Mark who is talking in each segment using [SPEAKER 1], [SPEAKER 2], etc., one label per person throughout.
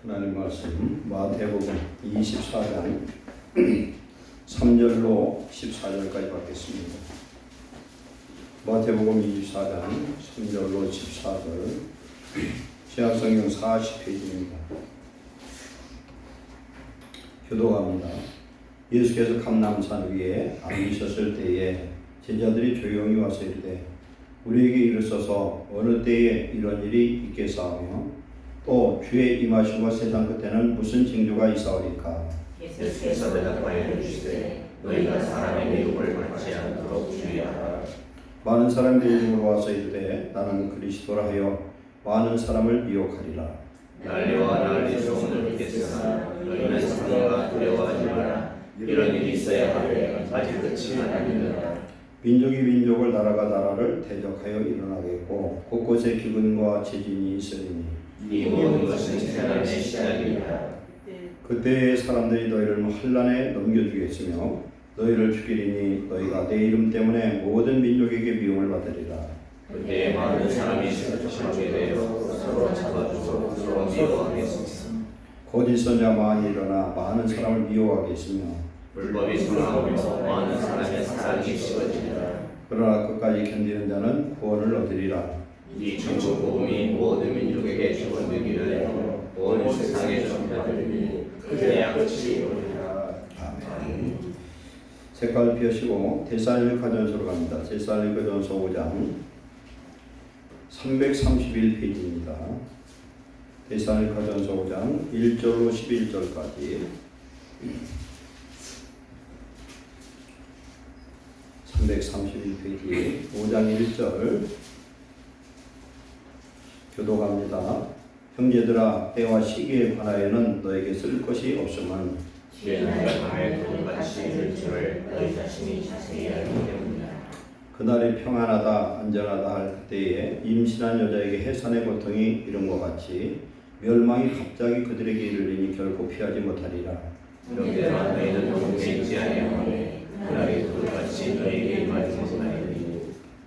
[SPEAKER 1] 하나님 말씀 마태복음 24장 3절로 14절까지 받겠습니다. 마태복음 24장 3절로 14절 신약성경 40페이지입니다. 교도갑니다. 예수께서 감람산 위에 앉으셨을 때에 제자들이 조용히 와서 이르되 우리에게 이르소서 어느 때에 이런 일이 있겠사오며 또 주의 임하심과 세상 끝에는 무슨 징조가 있사오리까.
[SPEAKER 2] 예수께서 대답하여 이르시되 너희가 사람의 미혹을 받지 않도록 주의하라.
[SPEAKER 1] 많은 사람들이 이름으로 와서 이르되 나는 그리스도라 하여 많은 사람을 미혹하리라.
[SPEAKER 2] 난리와 난리 소문을 듣겠으나 너희는 상관과 두려워하지 마라. 이런 일이 있어야 하되 아직 끝이 아니니라.
[SPEAKER 1] 민족이 민족을 나라가 나라를 대적하여 일어나겠고 곳곳에 기근과 지진이 있으리니
[SPEAKER 2] 이 모든 것은 재난의 시작이니라.
[SPEAKER 1] 그때의 사람들이 너희를 환난에 넘겨주겠으며 너희를 죽이리니 너희가 내 이름 때문에 모든 민족에게 미움을 받으리라.
[SPEAKER 2] 그때 많은 사람이 실족하게 되어 서로 잡아주고 서로 미워하겠으며
[SPEAKER 1] 거짓 선자 많이 일어나 많은 사람을 미워하겠으며
[SPEAKER 2] 불법이 성하며 많은 사람의 사랑이 식어지리라.
[SPEAKER 1] 그러나 끝까지 견디는 자는 구원을 얻으리라.
[SPEAKER 2] 이 천국 복음이 모든 민족에게 전되기를 온 세상에 전파되리니 그때야 끝이 이르리라.
[SPEAKER 1] 아멘. 색깔 피우시고 데살로니가전서로 갑니다. 데살로니가전서 5장 331페이지입니다. 데살로니가전서 5장 1절로 11절까지 331페이지 5장 1절 교도갑니다. 형제들아 때와 시기에 관하여는 너에게 쓸 것이 없음은
[SPEAKER 2] 주의 나라가 밤에 도둑같이 이를 줄을 너희 자신이 자세히 알기 때문이라.
[SPEAKER 1] 그날이 평안하다 안전하다 할 때에 임신한 여자에게 해산의 고통이 이른것 같이 멸망이 갑자기 그들에게 이르리니 결코 피하지 못하리라.
[SPEAKER 2] 그러므로 너희는 동시에 있지 아니하오니 그날이 도둑같이 너희에게 임하지 못하리니.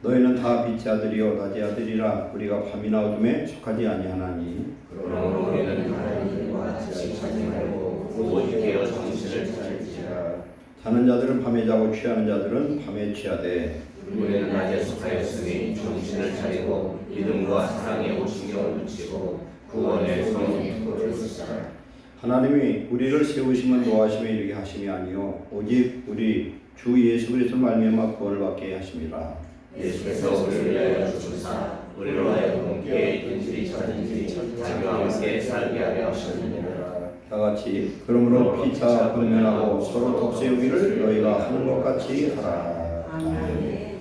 [SPEAKER 1] 너희는 다 빛의 아들이요 낮의 아들이라 우리가 밤이나 어둠에 속하지 아니하나니
[SPEAKER 2] 그러므로 우리는 다른 이들과 같이 자지 말고 오직 깨어 정신을 차릴지라.
[SPEAKER 1] 자는 자들은 밤에 자고 취하는 자들은 밤에 취하되
[SPEAKER 2] 우리는 낮에 속하였으니 정신을 차리고 믿음과 사랑에 신경을 붙이고 구원의 손을 붙들고 있으라.
[SPEAKER 1] 하나님이 우리를 세우심은 노하심에 이르게 하심이 아니요 오직 우리 주 예수 그리스도 말미암아 구원을 받게 하심이라.
[SPEAKER 2] 예수께서 우리를 위하여 주사 우리로 하여금 깨어 있든지 자든지 자기와 함께 살게 하려 하셨느니라.
[SPEAKER 1] 다같이 그러므로 피차 권면하고 서로 덕세우기를 너희가 하는 것 같이 하라. 아멘.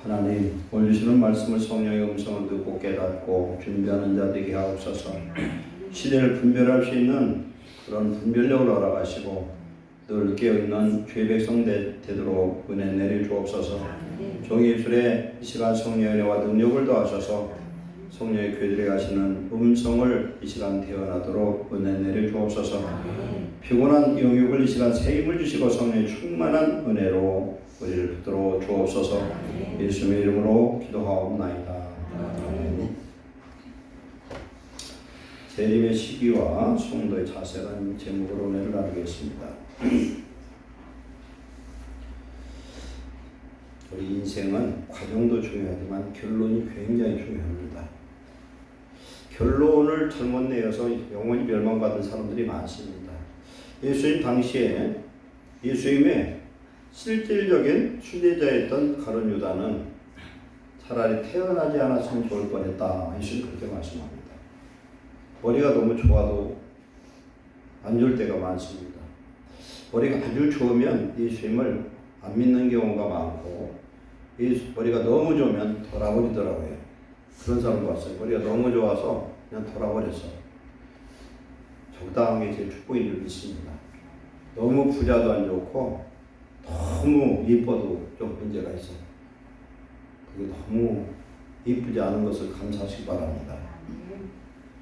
[SPEAKER 1] 하나님 오늘 주시는 말씀을 성령의 음성을 듣고 깨닫고 준비하는 자 되게 하옵소서. 시대를 분별할 수 있는 그런 분별력을 허락하시고 늘 깨어있는 주의 백성 되도록 은혜 내려 주옵소서. 종의 입술에 이 시간 성령의 은혜와 능력을 더하셔서 성령의 교회들에 가시는 음성을 이 시간 태어나도록 은혜 내려 주옵소서. 피곤한 영역을 이 시간 새 힘을 주시고 성령의 충만한 은혜로 우리를 붙들어 주옵소서. 예수님의 이름으로 기도하옵나이다. 아멘. 재림의 시기와 성도의 자세라는 제목으로 은혜를 나누겠습니다. 우리 인생은 과정도 중요하지만 결론이 굉장히 중요합니다. 결론을 잘못 내어서 영원히 멸망받은 사람들이 많습니다. 예수님 당시에 예수님의 실질적인 수제자였던 가룟 유다는 차라리 태어나지 않았으면 좋을 뻔했다. 예수님 그렇게 말씀합니다. 머리가 너무 좋아도 안 좋을 때가 많습니다. 머리가 아주 좋으면 예수님을 안 믿는 경우가 많고 머리가 너무 좋으면 돌아버리더라고요. 그런 사람 봤어요. 머리가 너무 좋아서 그냥 돌아버렸어. 적당한 게 제일 축복인 줄 믿습니다. 너무 부자도 안 좋고 너무 이뻐도 좀 문제가 있어요. 그게 너무 이쁘지 않은 것을 감사하시기 바랍니다.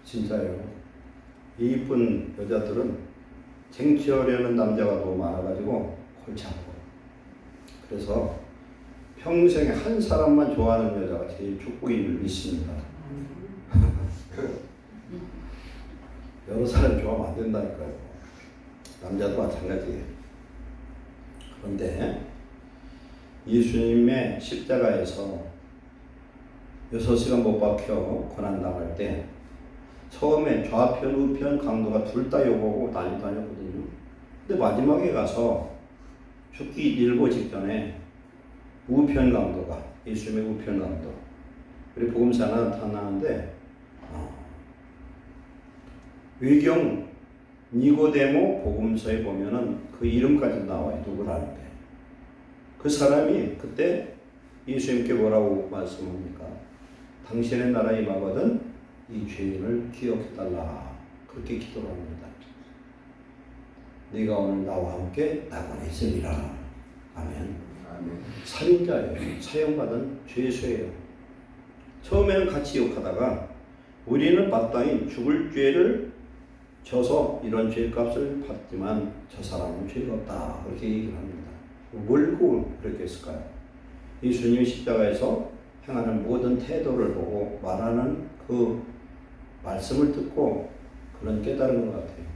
[SPEAKER 1] 진짜요. 이 이쁜 여자들은 쟁취하려는 남자가 너무 많아가지고 골치 아파요. 그래서 평생에 한 사람만 좋아하는 여자가 제일 축복인 줄 믿습니다. 여러 사람이 좋아하면 안 된다니까요. 남자도 마찬가지예요. 그런데 예수님의 십자가에서 6시간 못 박혀 고난당할 때 처음에 좌편 우편 강도가 둘 다 욕하고 난리도 아니었거든요. 근데 마지막에 가서 죽기 일보 직전에 우편 강도가, 예수님의 우편 강도, 우리 복음서에 나타나는데 외경 니고데모 복음서에 보면은 그 이름까지 나와요. 누구라는데. 그 사람이 그때 예수님께 뭐라고 말씀합니까? 당신의 나라에 임하거든 이 죄인을 기억해달라. 그렇게 기도를 합니다. 네가 오늘 나와 함께 낙원에 있으리라. 아멘. 살인자예요. 사형받은 죄수예요. 처음에는 같이 욕하다가 우리는 마땅히 죽을 죄를 져서 이런 죄값을 받지만 저 사람은 죄가 없다. 그렇게 얘기를 합니다. 뭘 그렇게 했을까요? 예수님이 십자가에서 행하는 모든 태도를 보고 말하는 그 말씀을 듣고 그런 깨달은 것 같아요.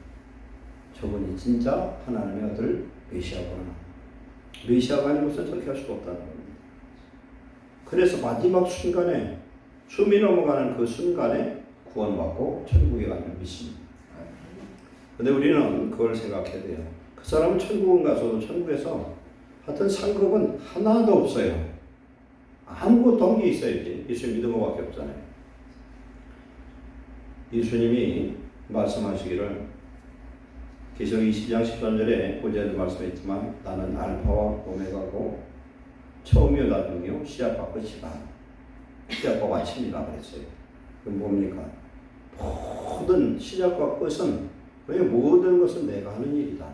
[SPEAKER 1] 저분이 진짜 하나님의 아들 메시아구나. 메시아가 아니고서 저렇게 할 수가 없다는 겁니다. 그래서 마지막 순간에 숨이 넘어가는 그 순간에 구원받고 천국에 가는 줄 믿습니다. 근데 우리는 그걸 생각해야 돼요. 그 사람은 천국은 가서도 천국에서 하여튼 상급은 하나도 없어요. 아무것도 없는 게 있어야지. 예수 믿은 것밖에 없잖아요. 예수님이 말씀하시기를 계시록 20장 13절에 어제도 말씀했지만 나는 알파와 오메가고 처음이요 나중이요 시작과 끝이다. 시작과 마침이다 그랬어요. 그럼 뭡니까? 모든 시작과 끝은 그의 모든 것은 내가 하는 일이다.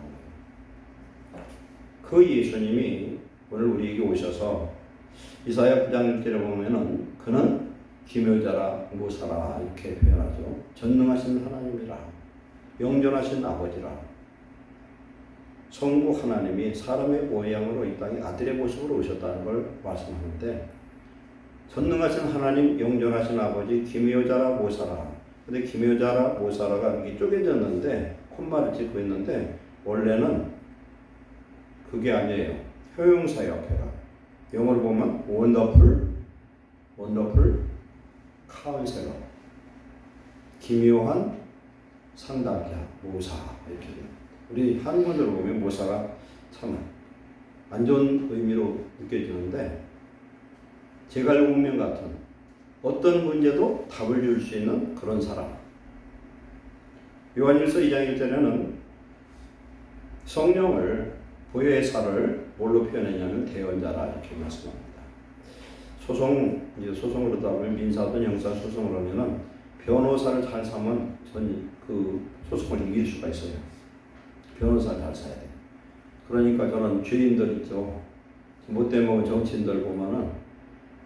[SPEAKER 1] 그 예수님이 오늘 우리에게 오셔서 이사야 9장 1절에 보면은 그는 기묘자라 모사라 이렇게 표현하죠. 전능하신 하나님이라 영존하신 아버지라 성부 하나님이 사람의 모양으로 이 땅에 아들의 모습으로 오셨다는 걸 말씀하는데 전능하신 하나님 영존하신 아버지 기묘자라 모사라. 근데 기묘자라 모사라가 이게 쪼개졌는데 콧말을 찍고 있는데 원래는 그게 아니에요. 효용사예요. 앞에가 영어로 보면 원더풀 카운셀러 기묘한 상담자 모사 이렇게 돼요. 우리 한문으로 보면 모사가 참 안 좋은 의미로 느껴지는데 제갈공명 같은 어떤 문제도 답을 줄 수 있는 그런 사람. 요한일서 2장 1절에는 성령을 보혜사를 뭘로 표현했냐면 대언자라 이렇게 말씀합니다. 소송으로 하면 민사든 형사 소송을 하면은 변호사를 잘 사면 그 소송을 이길 수가 있어요. 변호사를 잘 사야 돼요. 그러니까 저는 죄인들 있죠. 못돼 먹은 정치인들 보면은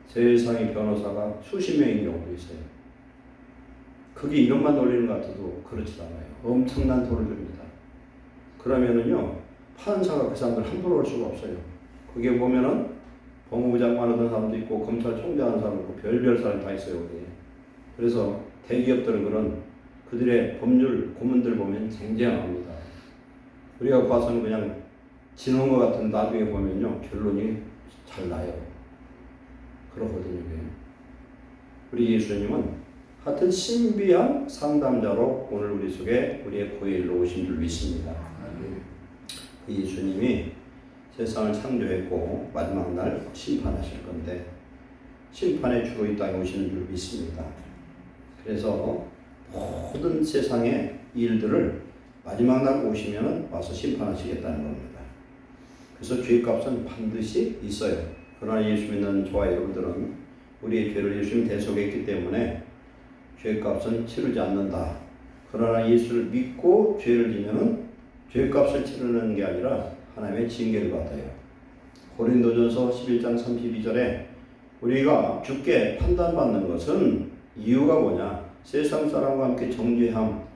[SPEAKER 1] 세상의 변호사가 수십 명인 경우도 있어요. 그게 이름만 돌리는 것 같아도 그렇지 않아요. 엄청난 돈을 줍니다. 그러면은요 판사가 그 사람들 함부로 올 수가 없어요. 그게 보면은 법무부 장관 하던 사람도 있고 검찰총장 하는 사람도 있고 별별 사람이 다 있어요. 거기에. 그래서 대기업들은 그들의 법률 고문들 보면 쟁쟁합니다. 우리가 봐서는 그냥 지는 것 같은 나중에 보면요 결론이 잘 나요. 그렇거든요. 우리 예수님은 하여튼 신비한 상담자로 오늘 우리 속에 우리의 고일로 오신 줄 믿습니다. 예수님이 세상을 창조했고 마지막 날 심판하실 건데 심판의 주로 이 땅에 오시는 줄 믿습니다. 그래서 모든 세상의 일들을 마지막 날 오시면 와서 심판하시겠다는 겁니다. 그래서 죄값은 반드시 있어요. 그러나 예수 믿는 저와 여러분들은 우리의 죄를 예수님이 대속했기 때문에 죄값은 치르지 않는다. 그러나 예수를 믿고 죄를 지면은 죄값을 치르는 게 아니라 하나님의 징계를 받아요. 고린도전서 11장 32절에 우리가 죽게 판단받는 것은 이유가 뭐냐? 세상 사람과 함께 정죄함,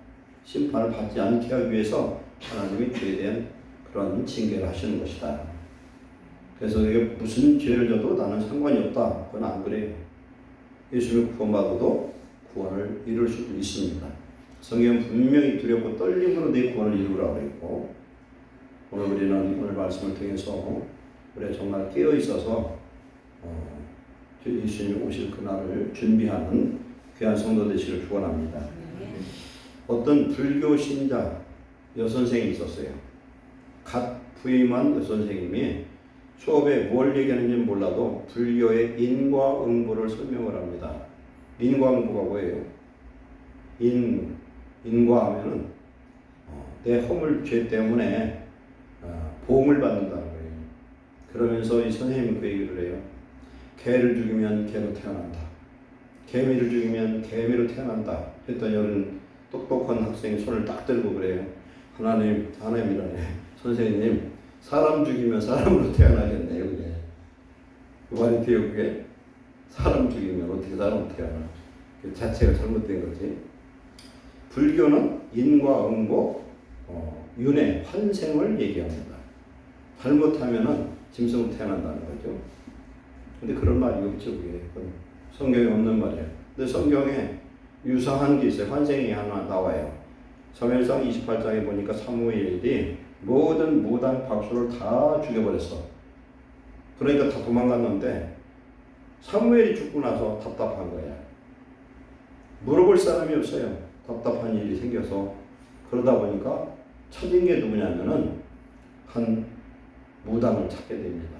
[SPEAKER 1] 심판을 받지 않게 하기 위해서 하나님이 죄에 대한 그런 징계를 하시는 것이다. 그래서 이게 무슨 죄를 져도 나는 상관이 없다. 그건 안 그래요. 예수를 구원받아도 구원을 이룰 수도 있습니다. 성경은 분명히 두렵고 떨림으로 내 구원을 이루라고 했고, 오늘 우리는 오늘 말씀을 통해서 우리가 정말 깨어 있어서 예수님이 오실 그날을 준비하는 귀한 성도 되시길 축원합니다. 어떤 불교 신자 여선생이 있었어요. 갓 부임한 여선생님이 수업에 뭘 얘기하는지 몰라도 불교의 인과응보를 설명을 합니다. 인과응보가 뭐예요? 인과하면은 내 허물 죄 때문에 보응을 받는다는 거예요. 그러면서 이 선생님은 그 얘기를 해요. 개를 죽이면 개로 태어난다. 개미를 죽이면 개미로 태어난다. 했더니 어른 똑똑한 학생이 손을 딱 들고 그래요. 하나님이라네. 선생님, 사람 죽이면 사람으로 태어나겠네요. 그게. 그 말이 돼요, 그게? 사람 죽이면 어떻게 사람으로 태어나? 그 자체가 잘못된 거지. 불교는 인과응보, 윤회, 환생을 얘기합니다. 잘못하면은 짐승으로 태어난다는 거죠. 근데 그런 말이 없죠, 그게. 성경에 없는 말이에요. 근데 성경에 유사한 게 있어요. 환생이 하나 나와요. 사무엘상 28장에 보니까 사무엘이 모든 무당 박수를 다 죽여버렸어. 그러니까 다 도망갔는데 사무엘이 죽고 나서 답답한 거야. 물어볼 사람이 없어요. 답답한 일이 생겨서. 그러다 보니까 찾은 게 누구냐면은 한 무당을 찾게 됩니다.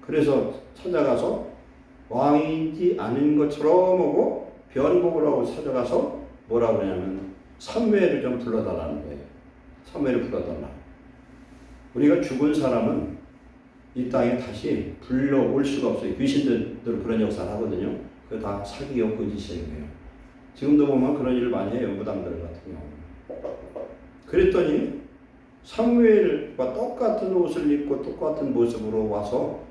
[SPEAKER 1] 그래서 찾아가서 왕이지 않은 것처럼 하고 변복을 하고 찾아가서 뭐라고 그러냐면 사무엘을 좀 불러달라는 거예요. 사무엘을 불러달라. 우리가 죽은 사람은 이 땅에 다시 불러올 수가 없어요. 귀신들 그런 역사를 하거든요. 그거 다 사기요, 거짓이에요. 지금도 보면 그런 일을 많이 해요. 무당들 같은 경우. 그랬더니 사무엘과 똑같은 옷을 입고 똑같은 모습으로 와서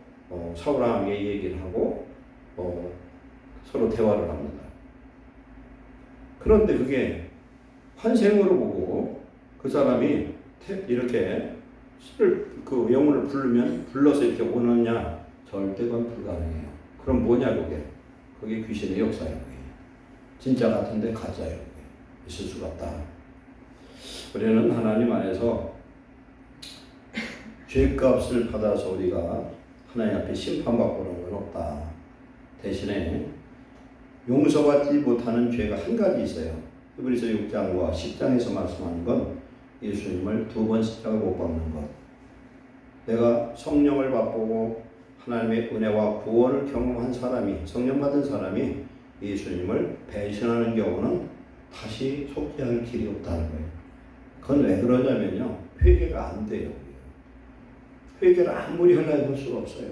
[SPEAKER 1] 사울왕에게 얘기를 하고 서로 대화를 합니다. 그런데 그게 환생으로 보고 그 사람이 이렇게 그 영혼을 불러서 이렇게 오느냐? 절대 그건 불가능해요. 그럼 뭐냐 그게? 그게 귀신의 역사예요. 그게. 진짜 같은데 가짜예요. 그게. 있을 수가 없다. 우리는 하나님 안에서 죄값을 받아서 우리가 하나님 앞에 심판받고 그런 건 없다. 대신에 용서받지 못하는 죄가 한 가지 있어요. 히브리서 6장과 10장에서 말씀하는 건 예수님을 두 번 십자가 못 박는 것. 내가 성령을 맛보고 하나님의 은혜와 구원을 경험한 사람이, 성령 받은 사람이 예수님을 배신하는 경우는 다시 속죄할 길이 없다는 거예요. 그건 왜 그러냐면요. 회개가 안 돼요. 회개를 아무리 하려고 할 수가 없어요.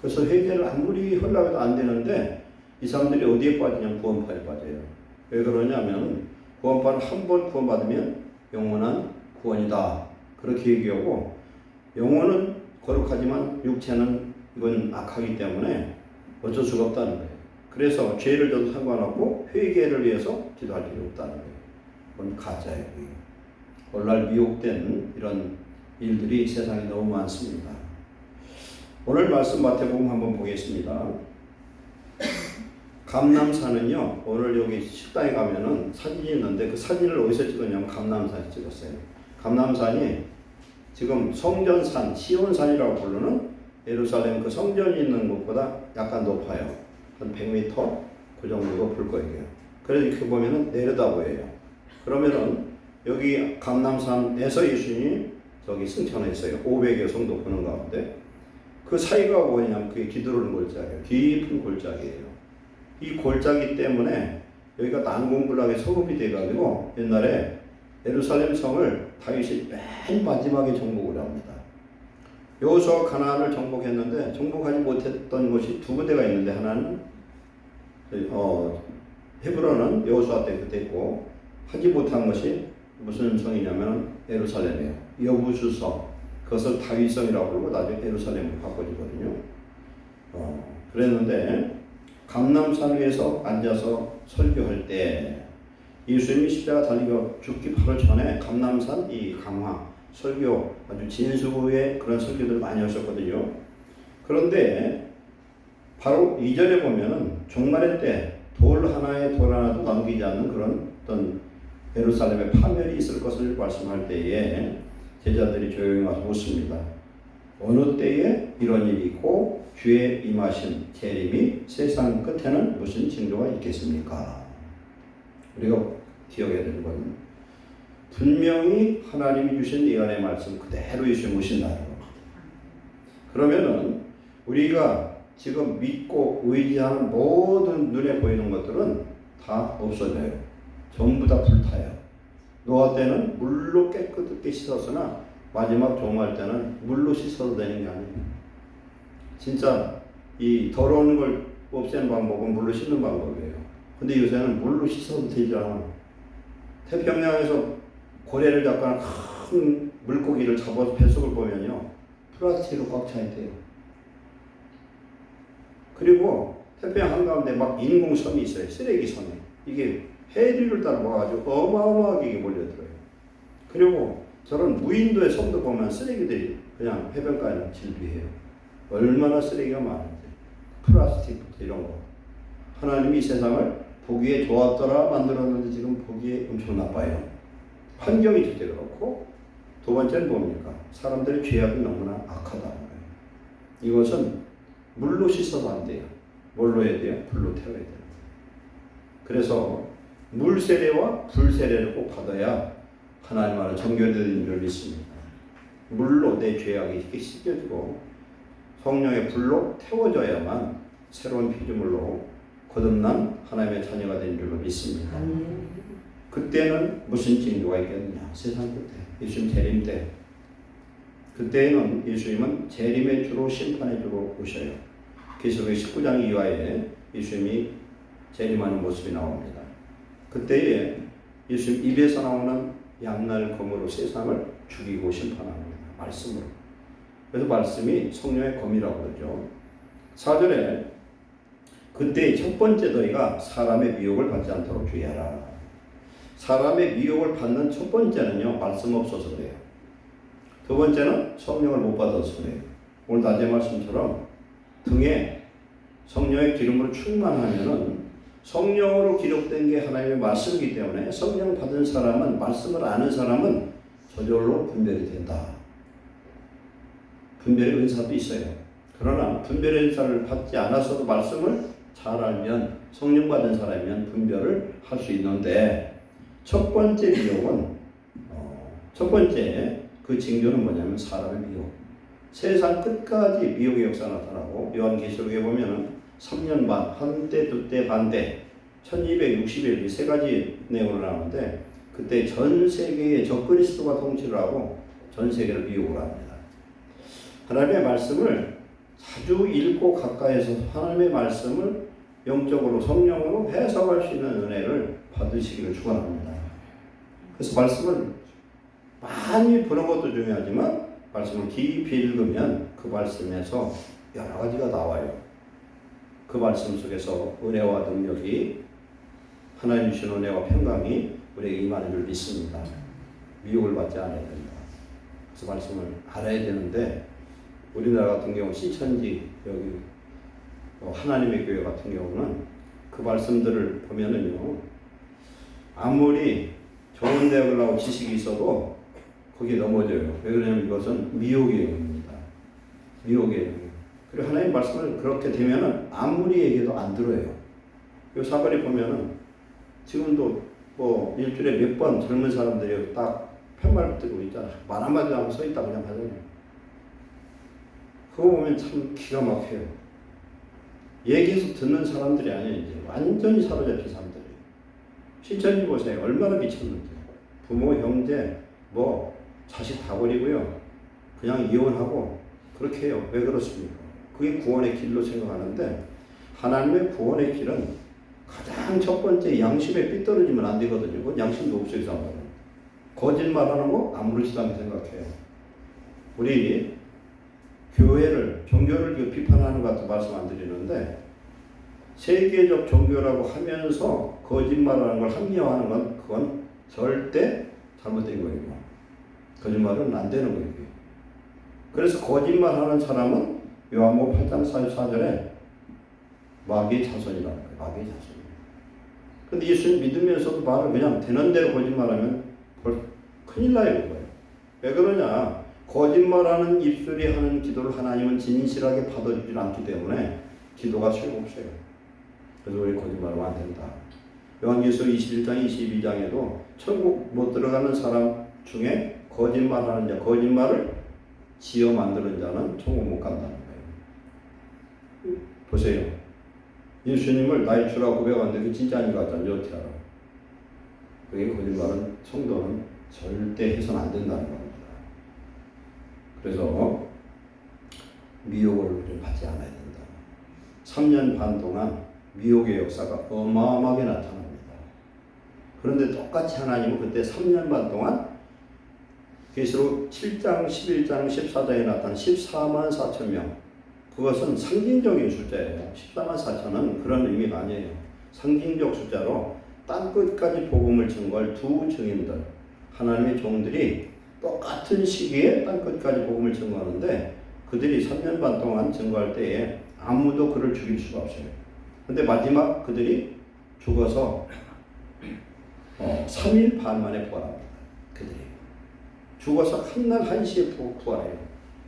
[SPEAKER 1] 그래서 회개를 아무리 하려고 해도 안 되는데 이 사람들이 어디에 빠지냐면 구원파에 빠져요. 왜 그러냐면 구원파는 한 번 구원받으면 영원한 구원이다. 그렇게 얘기하고 영혼은 거룩하지만 육체는 이건 악하기 때문에 어쩔 수가 없다는 거예요. 그래서 죄를 져도 상관없고 회개를 위해서 기도할 필요 없다는 거예요. 그건 가짜예요. 오늘날 미혹된 이런 일들이 세상에 너무 많습니다. 오늘 말씀 마태복음 한번 보겠습니다. 감람산은요, 오늘 여기 식당에 가면은 사진이 있는데 그 사진을 어디서 찍었냐면 감람산에 찍었어요. 감람산이 지금 성전산, 시온산이라고 부르는 예루살렘 그 성전이 있는 곳보다 약간 높아요. 한 100m 그 정도로 볼 거예요. 그래서 이렇게 보면은 내려다 보여요. 그러면은 여기 감람산에서 예수님이 저기 승천했어요. 500여 성도 보는 가운데 그 사이가 뭐냐면 그게 기드론 골짜기예요. 깊은 골짜기예요. 이 골짜기 때문에 여기가 난공불락의 성읍이 돼가지고 옛날에 예루살렘 성을 다윗이 맨 마지막에 정복을 합니다. 여호수아가 가나안을 정복했는데 정복하지 못했던 곳이 두 군데가 있는데 하나는 헤브론은 여호수아 때 그때 있고 하지 못한 것이 무슨 성이냐면 예루살렘이에요. 여부수성. 그것을 다윗성이라고 부르고 나중에 예루살렘으로 바꿔지거든요. 그랬는데 감람산 위에서 앉아서 설교할 때 예수님이 십자가 달리고 죽기 바로 전에 감람산 이 강화 설교 아주 진수의 그런 설교들 많이 하셨거든요. 그런데 바로 이전에 보면은 종말의 때 돌 하나에 돌 하나도 남기지 않는 그런 어떤 예루살렘에 파멸이 있을 것을 말씀할 때에 제자들이 조용히 와서 묻습니다. 어느 때에 이런 일이 있고 주의 임하신 재림이 세상 끝에는 무슨 징조가 있겠습니까? 우리가 기억해야 되는 건 분명히 하나님이 주신 예언의 말씀 그대로 예수 모신다는 겁니다. 그러면은 우리가 지금 믿고 의지하는 모든 눈에 보이는 것들은 다 없어져요. 전부 다 불타요. 노아 때는 물로 깨끗하게 씻었으나 마지막 종말 때는 물로 씻어도 되는 게 아니에요. 진짜 이 더러운 걸 없애는 방법은 물로 씻는 방법이에요. 근데 요새는 물로 씻어도 되지 않아. 태평양에서 고래를 잡거나 큰 물고기를 잡아서 뱃속을 보면요, 플라스틱으로 꽉 차 있대요. 그리고 태평양 한가운데 막 인공섬이 있어요. 쓰레기섬이. 이게 해류를 따라 와가지고 어마어마하게 몰려들어요. 그리고 저런 무인도의 섬도 보면 쓰레기들이 그냥 해변가에 질비해요. 얼마나 쓰레기가 많은데. 플라스틱부터 이런 거. 하나님이 이 세상을 보기에 좋았더라 만들었는데 지금 보기에 엄청 나빠요. 환경이 첫째 그렇고, 두 번째는 뭡니까? 사람들의 죄악이 너무나 악하다는 거예요. 이것은 물로 씻어도 안 돼요. 뭘로 해야 돼요? 불로 태워야 돼요. 그래서 물 세례와 불 세례를 꼭 받아야 하나님 안에 정결되는 줄 믿습니다. 물로 내 죄악이 이렇게 씻겨지고 성령의 불로 태워져야만 새로운 피조물로 거듭난 하나님의 자녀가 된 줄로 믿습니다. 그때는 무슨 징조가 있겠느냐? 세상 끝에 예수님 재림 때, 그때는 예수님은 재림의 주로 심판의 주로 오셔요. 계시록 19장 이하에 예수님이 재림하는 모습이 나옵니다. 그때에 예수님 입에서 나오는 양날 검으로 세상을 죽이고 심판합니다. 말씀으로. 그래서 말씀이 성령의 검이라고 그러죠. 4절에 그때 첫 번째 너희가 사람의 미혹을 받지 않도록 주의하라. 사람의 미혹을 받는 첫 번째는요, 말씀 없어서 그래요. 두 번째는 성령을 못 받아서 그래요. 오늘 낮의 말씀처럼 등에 성령의 기름으로 충만하면은 성령으로 기록된 게 하나님의 말씀이기 때문에 성령 받은 사람은, 말씀을 아는 사람은 저절로 분별이 된다. 분별의 은사도 있어요. 그러나 분별의 은사를 받지 않았어도 말씀을 잘 알면, 성령 받은 사람이면 분별을 할 수 있는데, 첫 번째 미혹은 첫 번째 그 징조는 뭐냐면 사람의 미혹. 세상 끝까지 미혹의 역사가 나타나고, 요한계시록에 보면은 3년 반, 한때, 두때, 반때, 1260일 이 세 가지 내용으로 나오는데, 그때 전 세계에 적그리스도가 통치를 하고 전 세계를 미혹을 합니다. 하나님의 말씀을 자주 읽고 가까이에서 하나님의 말씀을 영적으로 성령으로 해석할 수 있는 은혜를 받으시기를 축원합니다. 그래서 말씀을 많이 보는 것도 중요하지만 말씀을 깊이 읽으면 그 말씀에서 여러 가지가 나와요. 그 말씀 속에서 은혜와 능력이, 하나님 주신 은혜와 평강이 우리에게 임하는 줄 믿습니다. 미혹을 받지 않아야 된다. 그래서 말씀을 알아야 되는데, 우리나라 같은 경우 신천지 여기 하나님의 교회 같은 경우는 그 말씀들을 보면은요, 아무리 좋은 대학을 나오고 지식이 있어도 거기에 넘어져요. 왜 그러냐면 이것은 미혹의 영입니다. 미혹의 영. 그리고 하나님 말씀을 그렇게 되면은 아무리 얘기해도 안 들어요. 이 사거리 보면은 지금도 뭐 일주일에 몇 번 젊은 사람들이 딱 편말 붙들고 있잖아. 말 한마디도 안 하고 서 있다 그냥 하잖아요. 그거 보면 참 기가 막혀요. 얘기해서 듣는 사람들이 아니에요. 이제 완전히 사로잡힌 사람들이에요. 신천지 보세요. 얼마나 미쳤는지. 부모, 형제, 뭐 자식 다 버리고요. 그냥 이혼하고 그렇게 해요. 왜 그렇습니까? 그게 구원의 길로 생각하는데, 하나님의 구원의 길은 가장 첫 번째 양심에 삐떨어지면 안 되거든요. 그건 양심도 없어요. 사람은. 거짓말하는 거 아무렇지도 않게 생각해요. 우리 교회를, 종교를 비판하는 것 같은 말씀 안 드리는데, 세계적 종교라고 하면서 거짓말하는 걸 합리화하는 건 그건 절대 잘못된 거예요. 거짓말은 안 되는 거예요. 그래서 거짓말하는 사람은 요한복음 8장 44절에 마귀의 자손이라는 거예요. 마귀의 자손. 근데 예수님 믿으면서도 말을 그냥 되는 대로 거짓말하면 큰일 나요. 그거예요. 왜 그러냐? 거짓말하는 입술이 하는 기도를 하나님은 진실하게 받아주질 않기 때문에 기도가 소용없어요. 그래서 우리 거짓말하면 안 된다. 요한계시록 21장 22장에도 천국 못 들어가는 사람 중에 거짓말하는 자, 거짓말을 지어 만드는 자는 천국 못 간다는 거예요. 보세요. 예수님을 나의 주라 고백하는데 그 진짜 아닌 것 같잖아요. 어떻게 알아? 그게 거짓말은 성도는 절대 해서는 안 된다는 겁니다. 그래서 미혹을 좀 받지 않아야 된다. 3년 반 동안 미혹의 역사가 어마어마하게 나타납니다. 그런데 똑같이 하나님은 그때 3년 반 동안 계시록 7장, 11장, 14장에 나타난 14만 4천 명, 그것은 상징적인 숫자예요. 14만 4천은 그런 의미가 아니에요. 상징적 숫자로 땅끝까지 복음을 증거할 두 증인들, 하나님의 종들이 똑같은 시기에 땅끝까지 복음을 증거하는데 그들이 3년 반 동안 증거할 때에 아무도 그를 죽일 수가 없어요. 근데 마지막 그들이 죽어서 3일 반 만에 부활합니다. 그들이 죽어서 한날 1시에 부활해요.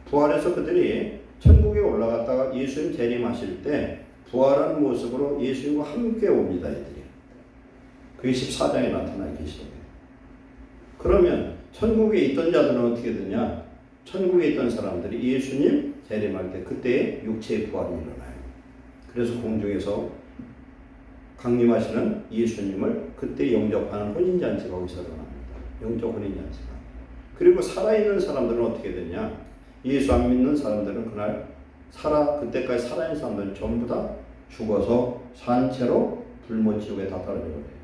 [SPEAKER 1] 부활해서 그들이 천국에 올라갔다가 예수님 재림하실 때 부활한 모습으로 예수님과 함께 옵니다. 이들이. 그게 14장에 나타나 계시죠. 그러면 천국에 있던 자들은 어떻게 되냐? 천국에 있던 사람들이 예수님 재림할 때 그때 육체의 부활이 일어나요. 그래서 공중에서 강림하시는 예수님을 그때 영접하는 혼인잔치가 거기서 일어납니다. 영적 혼인잔치가. 그리고 살아있는 사람들은 어떻게 되냐? 예수 안 믿는 사람들은 그날 그때까지 살아있는 사람들은 전부 다 죽어서 산채로 불못지옥에 다 떨어지게 돼요.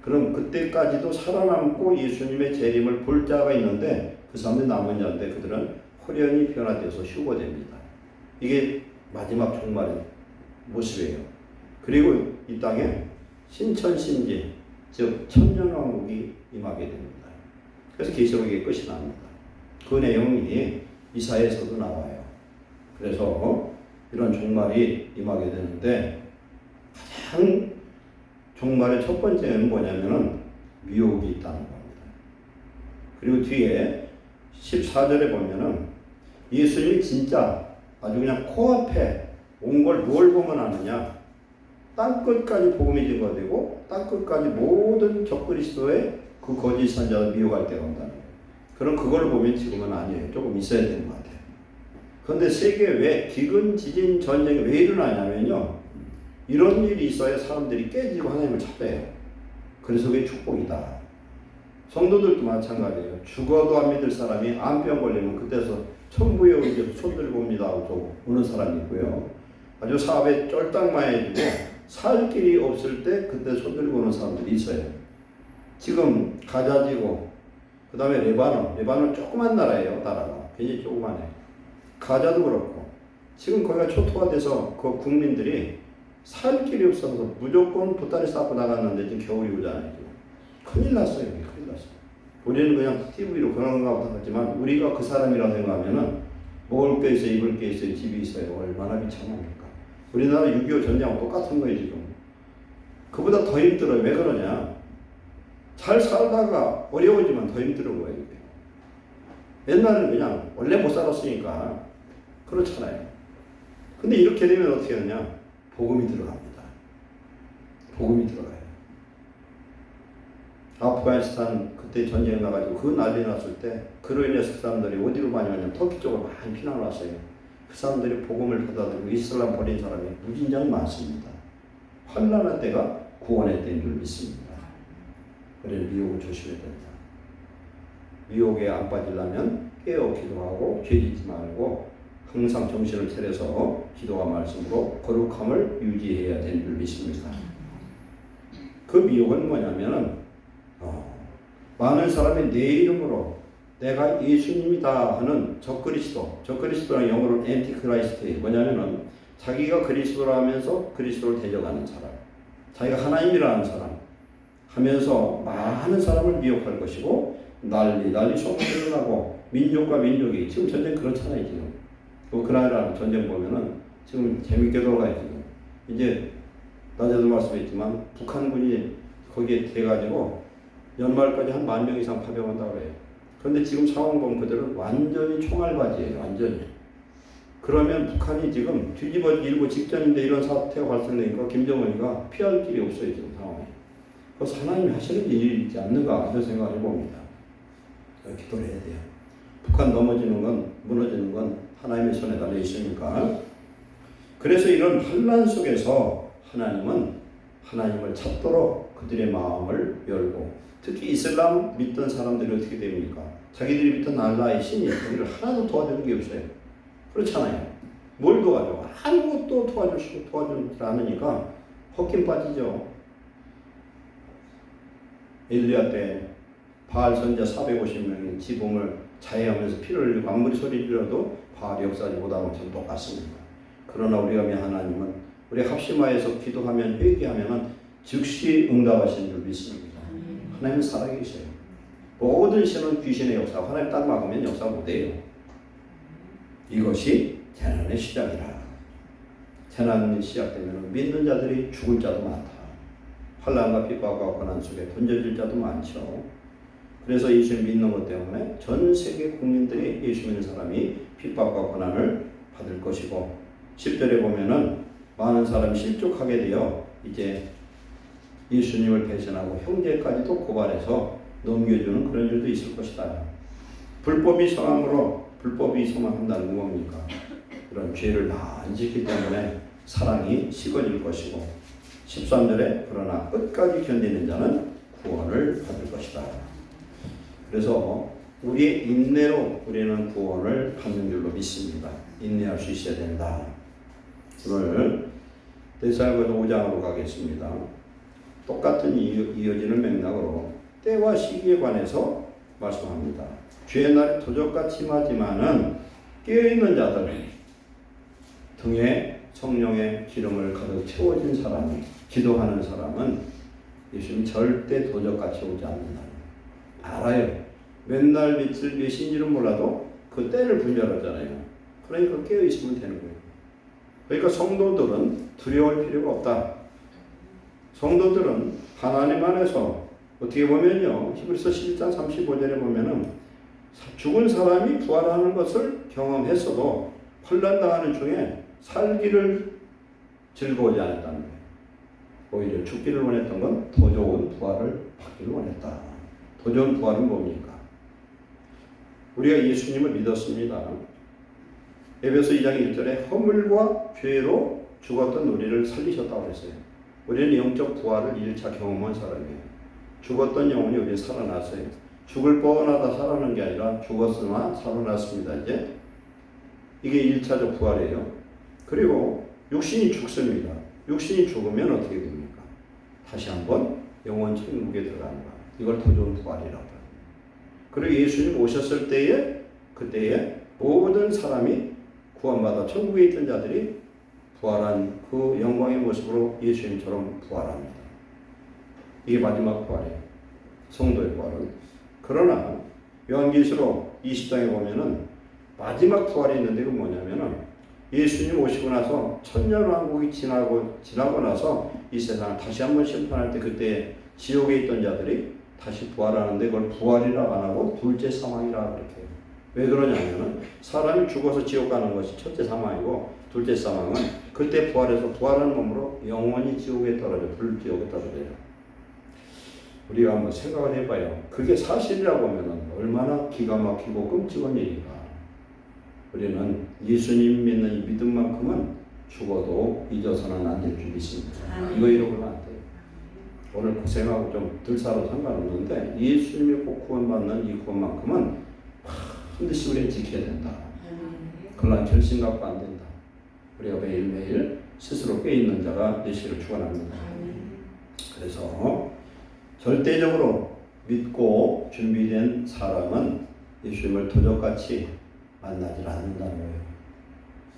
[SPEAKER 1] 그럼 그때까지도 살아남고 예수님의 재림을 볼 자가 있는데 그 사람들이 남은 자인데 그들은 호련히 변화되어서 휴거됩니다. 이게 마지막 종말의 모습이에요. 그리고 이 땅에 신천신지, 즉 천년왕국이 임하게 됩니다. 그래서 계시록의 끝이 납니다. 그 내용이 이사야에서도 나와요. 그래서 이런 종말이 임하게 되는데 가장 종말의 첫 번째는 뭐냐면은 미혹이 있다는 겁니다. 그리고 뒤에 14절에 보면은 예수님이 진짜 아주 그냥 코앞에 온 걸 뭘 보면 아느냐? 땅끝까지 복음이 증거되고 땅끝까지 모든 적그리스도의 그 거짓 선자를 미혹할 때가 온다는 거예요. 그럼 그걸 보면 지금은 아니에요. 조금 있어야 되는 것 같아요. 그런데 세계에 왜 기근, 지진, 전쟁이 왜 일어나냐면요. 이런 일이 있어야 사람들이 깨지고 하나님을 찾아요. 그래서 그게 축복이다. 성도들도 마찬가지예요. 죽어도 안 믿을 사람이 암병 걸리면 그때서 천부에 이제 손 들고 옵니다 하고 오는 사람이 있고요. 아주 사업에 쫄딱마해지고 살 길이 없을 때 그때 손 들고 오는 사람들이 있어요. 지금 가자지구, 그 다음에 레바논 조그만 나라예요. 나라가 굉장히 조그만해. 가자도 그렇고 지금 거기가 초토화돼서 그 국민들이 살 길이 없어서 무조건 보따리 싸고 나갔는데 지금 겨울이 오잖아요. 지금. 큰일 났어요. 큰일 났어요. 우리는 그냥 TV로 그런가 보다 하지만 우리가 그 사람이라 생각하면은 먹을 게 있어요, 입을 게 있어요, 집이 있어요. 얼마나 비참합니까? 우리나라 6.25 전쟁하고 똑같은 거예요 지금. 그보다 더 힘들어요. 왜 그러냐? 잘 살다가 어려우지만 더 힘들은 거예요. 이게. 옛날에는 그냥 원래 못 살았으니까 그렇잖아요. 근데 이렇게 되면 어떻게 하냐? 복음이 들어갑니다. 복음이 들어가요. 아프가니스탄 그때 전쟁 나가지고 그 난리 났을 때 그로 인해서 사람들이 어디로 많이 가냐면 터키 쪽으로 많이 피난을 왔어요. 그 사람들이 복음을 받아들이고 이슬람 버린 사람이 무진장 많습니다. 환난의 때가 구원의 때인 줄 믿습니다. 그래서 미혹을 조심해야 된다. 미혹에 안 빠지려면 깨어 기도하고 죄짓지 말고 항상 정신을 차려서 기도와 말씀으로 거룩함을 유지해야 되는 줄 믿습니다. 그 미혹은 뭐냐면은 많은 사람이 내 이름으로 내가 예수님이다 하는 적그리스도랑 영어로는 엔티크라이스트예요. 뭐냐면은 자기가 그리스도라 하면서 그리스도를 대적하는 사람, 자기가 하나님이라는 사람 하면서 많은 사람을 미혹할 것이고 난리 소문이 나고 민족과 민족이 지금 전쟁 그렇잖아요. 지금. 우크라이나 전쟁 보면은 지금 재밌게 돌아가요. 지금. 이제 낮에도 말씀했지만 북한군이 거기에 돼가지고 연말까지 한 10,000명 이상 파병한다고 해요. 그런데 지금 상황 보면 그들은 완전히 총알바지예요. 완전히. 그러면 북한이 지금 뒤집어지고 직전인데 이런 사태가 발생되니까 김정은이가 피할 길이 없어요. 지금 상황이. 그래서 하나님이 하시는 일이 있지 않는가 이런 생각을 해봅니다. 기도를 해야 돼요. 북한 무너지는 건 하나님의 손에 달려 있으니까. 그래서 이런 환난 속에서 하나님은 하나님을 찾도록 그들의 마음을 열고, 특히 이슬람 믿던 사람들이 어떻게 됩니까? 자기들이 믿던 알라의 신이 그들을 하나도 도와주는 게 없어요. 그렇잖아요. 뭘 도와줘? 아무것도 도와주지 않으니까 헛긴 빠지죠. 엘리야 때 바알 선자 450명이 지붕을 자해하면서 피를 흘리고 아무리 소리 질러도 바알이 역사하지 못하는 것처럼 똑같습니다. 그러나 우리가 하나님은 우리 합심하여서 기도하면 회개하면 즉시 응답하시는 줄 믿습니다. 하나님은 살아계세요. 모든 신은 귀신의 역사, 하나님 딱 막으면 역사 못해요. 이것이 재난의 시작이라. 재난이 시작되면 믿는 자들이 죽을 자도 많다. 환난과 핍박과 고난 속에 던져질 자도 많죠. 그래서 예수를 믿는 것 때문에 전 세계 국민들이 예수 믿는 사람이 핍박과 고난을 받을 것이고, 10절에 보면은 많은 사람이 실족하게 되어 이제 예수님을 배신하고 형제까지도 고발해서 넘겨주는 그런 일도 있을 것이다. 불법이 성함한다는 건 뭡니까? 그런 죄를 안 지키기 때문에 사랑이 식어질 것이고, 13절에 그러나 끝까지 견디는 자는 구원을 받을 것이다. 그래서 우리의 인내로 우리는 구원을 받는 줄로 믿습니다. 인내할 수 있어야 된다. 오늘 데살로니가 5장으로 가겠습니다. 똑같은 이어지는 맥락으로 때와 시기에 관해서 말씀합니다. 주의 날이 도적같이 임하지만은 깨어있는 자들 등에 성령의 기름을 가득 채워진 사람이, 기도하는 사람은 예수님 절대 도적같이 오지 않는다. 알아요. 맨날 며칠 몇인지는 몰라도 그 때를 분별하잖아요. 그러니까 깨어있으면 되는 거예요. 그러니까 성도들은 두려울 필요가 없다. 성도들은 하나님 안에서 어떻게 보면요, 히브리서 11장 35절에 보면은 죽은 사람이 부활하는 것을 경험했어도 환난당하는 중에 살기를 즐거워하지 않았다는 거예요. 오히려 죽기를 원했던 건 더 좋은 부활을 받기를 원했다. 더 좋은 부활은 뭡니까? 우리가 예수님을 믿었습니다. 에베소 2장 1절에 허물과 죄로 죽었던 우리를 살리셨다고 했어요. 우리는 영적 부활을 1차 경험한 사람이에요. 죽었던 영혼이 우리 살아났어요. 죽을 뻔하다 살아난 게 아니라 죽었으나 살아났습니다. 이제 이게 1차적 부활이에요. 그리고 육신이 죽습니다. 육신이 죽으면 어떻게 됩니까? 다시 한번 영원 천국에 들어가는 거예요. 이걸 더 좋은 부활이라고 합니다. 그리고 예수님 오셨을 때에 그때에 모든 사람이 구원받아 천국에 있던 자들이 부활한 그 영광의 모습으로 예수님처럼 부활합니다. 이게 마지막 부활이에요. 성도의 부활은. 그러나 요한계시록 20장에 보면은 마지막 부활이 있는데 그건 뭐냐면은 예수님 오시고 나서 천년왕국이 지나고 나서 이 세상을 다시 한번 심판할 때 그때 지옥에 있던 자들이 다시 부활하는데 그걸 부활이라고 안 하고 둘째 사망이라고 그렇게 해요. 왜 그러냐면은 사람이 죽어서 지옥 가는 것이 첫째 사망이고, 둘째 사망은 그때 부활해서 부활한 몸으로 영원히 지옥에 떨어져, 불지옥에 떨어져요. 우리가 한번 생각을 해봐요. 그게 사실이라고 하면 얼마나 기가 막히고 끔찍한 일인가. 우리는 예수님 믿는 이 믿음만큼은 죽어도 잊어서는 안 될 줄 믿습니다. 이거 잃어버리면 안 돼요. 오늘 고생하고 좀 덜 살아도 상관없는데 예수님이 꼭 구원받는 이 구원만큼은 반드시 우리는 지켜야 된다. 그러나 결심 갖고 안 된다. 우리가 매일매일 스스로 깨있는 자가 예수를 축원합니다. 그래서 절대적으로 믿고 준비된 사람은 예수님을 도적같이 만나지 않는다는 거예요.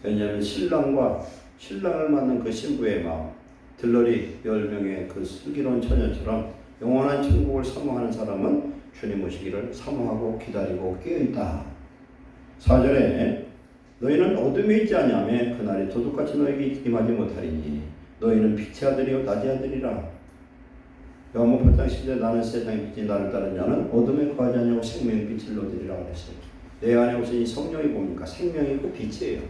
[SPEAKER 1] 왜냐하면 신랑을 맞는 그 신부의 마음, 들러리 10명의 그 슬기로운 처녀처럼 영원한 천국을 사모하는 사람은 주님 오시기를 사모하고 기다리고 깨어있다. 4절에 너희는 어둠에 있지 아니하며 그날이 도둑같이 너에게 임하지 못하리니 너희는 빛의 아들이요 낮의 아들이라. 요한복음 8장 10절에 나는 세상의 빛이 나를 따르는 자는 어둠에 거하지 아니하고 생명의 빛을 얻으리라 그랬어요. 내 안에 오신 이 성령이 뭡니까? 생명이고 빛이에요.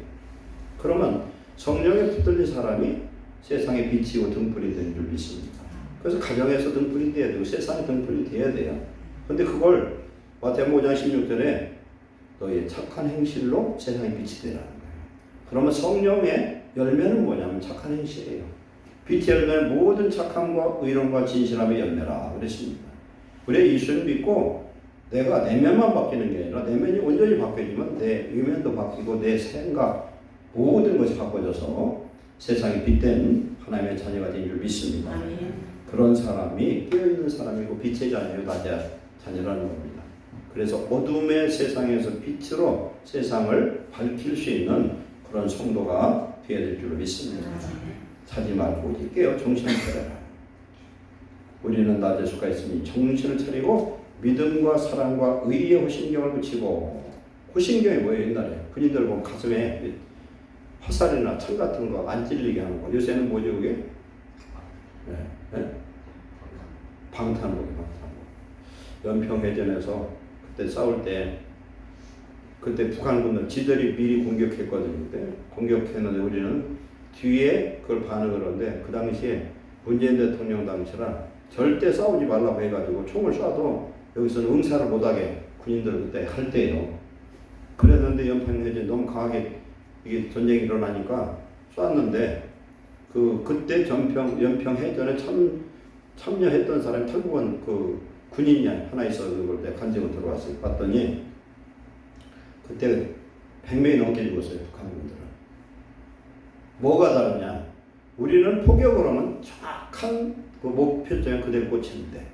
[SPEAKER 1] 그러면 성령에 붙들린 사람이 세상의 빛이고 등불이 되는 줄 믿습니다. 그래서 가정에서 등불이 돼야 되고 세상에 등불이 돼야 돼요. 근데 그걸 마태복음 5장 16절에 너희의 착한 행실로 세상의 빛이 되라는 거예요. 그러면 성령의 열매는 뭐냐면 착한 행실이에요. 빛의 열매는 모든 착함과 의로움과 진실함의 열매라 그랬습니다. 우리 예수를 믿고 내가 내면만 바뀌는 게 아니라 내면이 온전히 바뀌어지면 내 의면도 바뀌고 내 생각 모든 것이 바꿔져서 세상에 빛된 하나님의 자녀가 된 줄 믿습니다. 그런 사람이 깨어있는 사람이고 빛의 자녀요 낮의 자녀라는 겁니다. 그래서 어둠의 세상에서 빛으로 세상을 밝힐 수 있는 그런 성도가 되어야 될 줄 믿습니다. 자지 말고 이제 깨어 정신을 차려라. 우리는 낮에 속하 있으니 정신을 차리고 믿음과 사랑과 의의 호신경을 붙이고, 호신경이 뭐예요? 옛날에 군인들 보면 가슴에 화살이나 철 같은 거 안 찔리게 하는 거. 요새는 뭐죠 그게? 네? 방탄복. 연평해전에서 그때 싸울 때 그때 북한군은 지들이 미리 공격했거든요. 그때 공격했는데 우리는 뒤에 그걸 반응을 하는데 그 당시에 문재인 대통령 당시라 절대 싸우지 말라고 해가지고 총을 쏴도 여기서는 응사를 못하게 군인들 그때 할 때예요. 그랬는데 연평해전 너무 강하게 이게 전쟁이 일어나니까 쐈는데 그때 연평해전에 참여했던 사람이 탈북한 그 군인이 하나 있어서 그걸 내가 간증을 들어왔어요. 봤더니 그때 100명이 넘게 죽었어요. 북한군들은. 뭐가 다르냐? 우리는 포격을 하면 정확한 그 목표점에 그대로 꽂히는데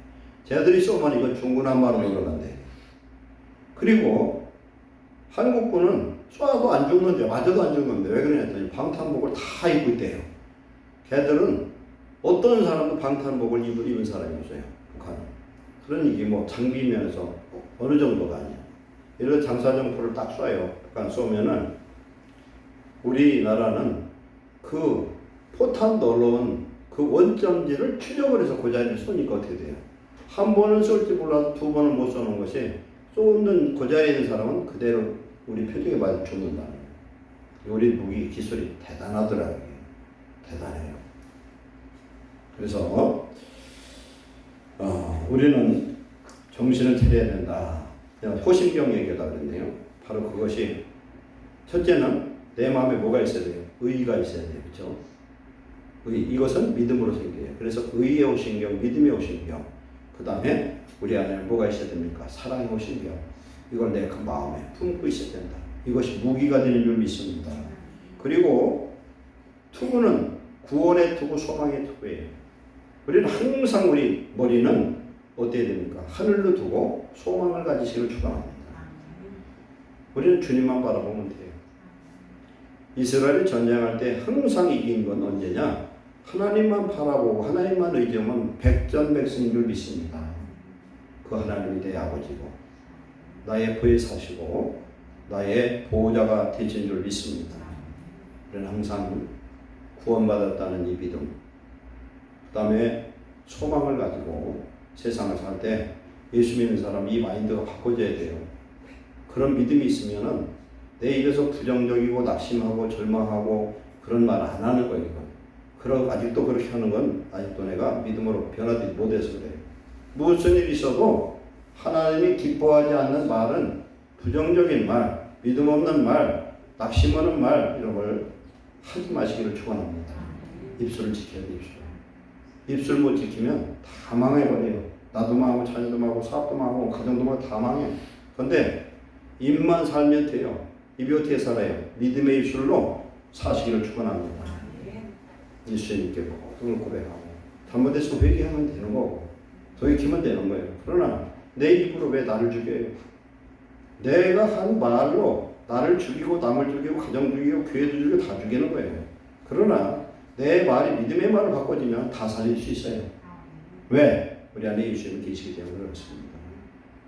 [SPEAKER 1] 쟤들이 쏘면 이거 중구난방으로 올라간대. 그리고 한국군은 쏴도 안 죽는데 맞아도 안 죽는데 왜 그러냐 했더니 방탄복을 다 입고 있대요. 걔들은 어떤 사람도 방탄복을 입은 사람이 없어요. 북한은. 그러니 이게 뭐 장비면에서 어느 정도가 아니야. 예를 들어 장사정포를 딱 쏴요. 북한 쏘면은 우리나라는 그 포탄 넣어놓은 그 원점지를 추적을 해서 그 자리를 쏘니까 어떻게 돼요? 한 번은 쏠지 몰라도 두 번은 못 쏘는 것이 쏘는 그 자리에 있는 사람은 그대로 우리 표적에 맞아 죽는다는 거예요. 우리 무기 기술이 대단하더라고요. 대단해요. 그래서 우리는 정신을 차려야 된다. 호신경 얘기가 그랬네요. 바로 그것이 첫째는 내 마음에 뭐가 있어야 돼요? 의의가 있어야 돼요. 그렇죠? 의, 이것은 믿음으로 생겨요. 그래서 의의 호신경, 믿음의 호신경. 그 다음에 우리 안에 뭐가 있어야 됩니까? 사랑의 호신경. 이걸 내 그 마음에 품고 있어야 된다. 이것이 무기가 되는 줄 믿습니다. 그리고 투구는 구원의 투구, 소망의 투구예요. 우리는 항상 우리 머리는 어때야 됩니까? 하늘로 두고 소망을 가지시기를 축원합니다. 우리는 주님만 바라보면 돼요. 이스라엘이 전쟁할 때 항상 이긴 건 언제냐? 하나님만 바라보고 하나님만 의지하면 백전백승인 줄 믿습니다. 그 하나님이 내 아버지고 나의 보혜사시고 나의 보호자가 되신 줄 믿습니다. 우리는 항상 구원받았다는 이 믿음, 그 다음에 소망을 가지고 세상을 살 때 예수 믿는 사람 이 마인드가 바꿔져야 돼요. 그런 믿음이 있으면은 내 입에서 부정적이고 낙심하고 절망하고 그런 말 안 하는 거예요. 아직도 그렇게 하는 건 아직도 내가 믿음으로 변화되지 못해서 그래요. 무슨 일이 있어도 하나님이 기뻐하지 않는 말은 부정적인 말, 믿음 없는 말, 낙심 없는 말 이런 걸 하지 마시기를 축원합니다. 입술을 지켜야 돼. 입술 못 지키면 다 망해버려요. 나도 망하고 자녀도 망하고 사업도 망하고 가정도 망하고 다 망해. 그런데 입만 살면 돼요. 입이 어떻게 살아요? 믿음의 입술로 사시기를 축원합니다. 예수님께 모든 걸 고백하고 잘못했으면 회개하면 되는 거고 돌이키면 되는 거예요. 그러나 내 입으로 왜 나를 죽여요? 내가 한 말로 나를 죽이고 남을 죽이고 가정 죽이고 교회도 죽이고 다 죽이는 거예요. 그러나 내 말이 믿음의 말을 바꿔지면 다 살릴 수 있어요. 왜? 우리 안에 예수님이 계시기 때문에 그렇습니다.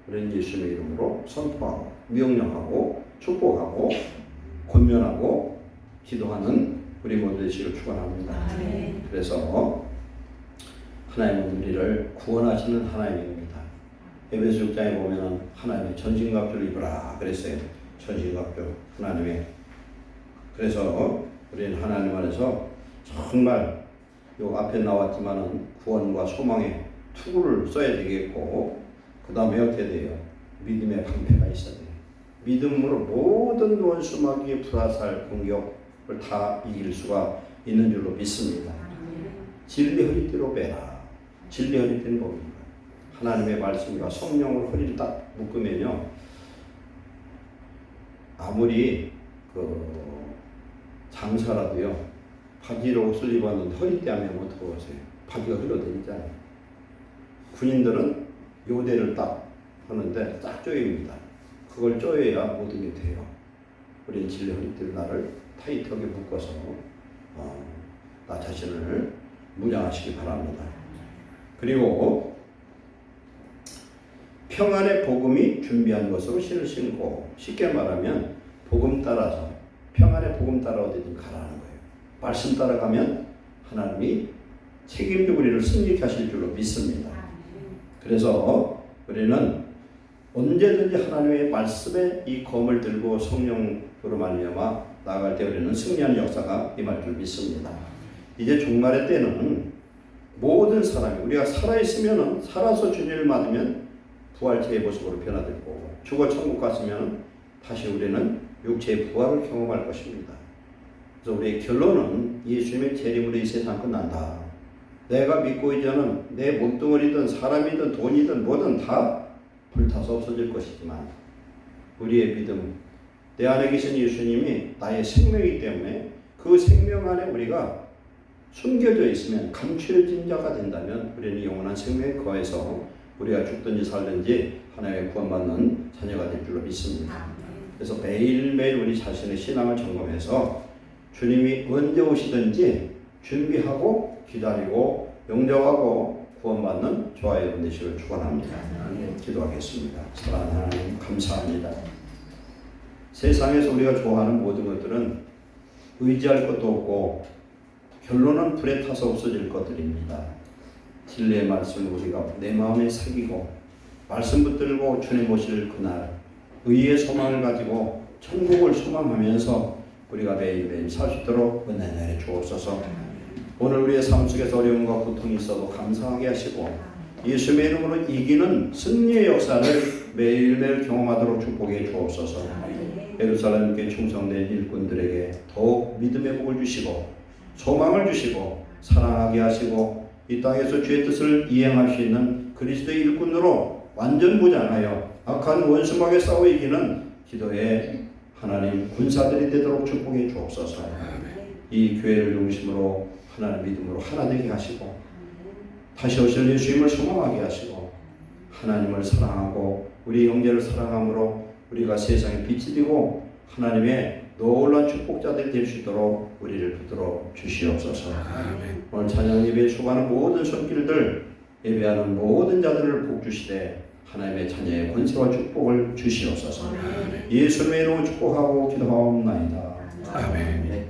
[SPEAKER 1] 우리는 예수님의 이름으로 선포하고 명령하고 축복하고 권면하고 기도하는 우리 모두 되시길 축원합니다.
[SPEAKER 3] 아멘.
[SPEAKER 1] 그래서 하나님은 우리를 구원하시는 하나님입니다. 에베소 6장에 보면은 하나님의 전신갑주를 입으라 그랬어요. 전신갑주 하나님의. 그래서 우리는 하나님 안에서 정말 요 앞에 나왔지만은 구원과 소망의 투구를 써야 되겠고, 그 다음에 어떻게 돼요? 믿음의 방패가 있어야 돼요. 믿음으로 모든 원수 마귀의 불화살 공격을 다 이길 수가 있는 줄로 믿습니다. 진리 허리띠로 매라. 진리 허리띠는 뭡니까? 하나님의 말씀과 성령을 허리를 딱 묶으면요, 아무리 장사라도요, 바지로 옷을 입었는데 허리띠 안 매면 어떡하세요? 바지가 흘러내리잖아요. 군인들은 요대를 딱 하는데 딱 조여입니다. 그걸 조여야 모든 게 돼요. 우리는 진리 허리띠를 나를 타이트하게 묶어서 나 자신을 무장하시기 바랍니다. 그리고 평안의 복음이 준비한 것으로 신을 신고, 쉽게 말하면 복음 따라서, 평안의 복음 따라 어디든 가라는 거예요. 말씀 따라가면 하나님이 책임지고 우리를 승리케 하실 줄로 믿습니다. 그래서 우리는 언제든지 하나님의 말씀에 이 검을 들고 성령으로 말미암아 나아갈 때 우리는 승리하는 역사가 임할 줄 믿습니다. 이제 종말의 때는 모든 사람이, 우리가 살아있으면, 살아서 주님을 맞으면 부활체의 모습으로 변화될 거고, 죽어 천국 갔으면 다시 우리는 육체의 부활을 경험할 것입니다. 그래서 우리의 결론은 예수님의 재림으로 이 세상 끝난다. 내가 믿고 있자는 내 몸뚱어리든 사람이든 돈이든 뭐든 다 불타서 없어질 것이지만, 우리의 믿음, 내 안에 계신 예수님이 나의 생명이기 때문에 그 생명 안에 우리가 숨겨져 있으면, 감추어진 자가 된다면 우리는 영원한 생명에 거해서 우리가 죽든지 살든지 하나님의 구원받는 자녀가 될 줄로 믿습니다. 그래서 매일매일 우리 자신의 신앙을 점검해서 주님이 언제 오시든지 준비하고 기다리고 영접하고 구원받는 저와 여러분 되시길 축원합니다. 기도하겠습니다. 사랑하는 하나님, 감사합니다. 세상에서 우리가 좋아하는 모든 것들은 의지할 것도 없고 결론은 불에 타서 없어질 것들입니다. 진리의 말씀을 우리가 내 마음에 새기고 말씀 붙들고 주님 오실 그날 의의 소망을 가지고 천국을 소망하면서 우리가 매일매일 살 수 있도록 은혜 내려 주옵소서. 오늘 우리의 삶 속에서 어려움과 고통이 있어도 감사하게 하시고 예수의 이름으로 이기는 승리의 역사를 매일매일 경험하도록 축복해 주옵소서. 예루살렘께 충성된 일꾼들에게 더욱 믿음의 복을 주시고 소망을 주시고 사랑하게 하시고 이 땅에서 주의 뜻을 이행할 수 있는 그리스도의 일꾼으로 완전 무장하여 악한 원수막에 싸워 이기는 기도의 하나님 군사들이 되도록 축복해 주옵소서. 이 교회를 중심으로 하나님 믿음으로 하나 되게 하시고 다시 오실 예수님을 소망하게 하시고 하나님을 사랑하고 우리 형제를 사랑함으로 우리가 세상에 빛이 되고 하나님의 놀라운 축복자들이 될 수 있도록 우리를 붙들어 주시옵소서. 오늘 찬양 예배에 수고하는 모든 손길들, 예배하는 모든 자들을 복 주시되 하나님의 자녀의 권세와 축복을 주시옵소서. 예수님의 이름으로 축복하고 기도하옵나이다. 아멘.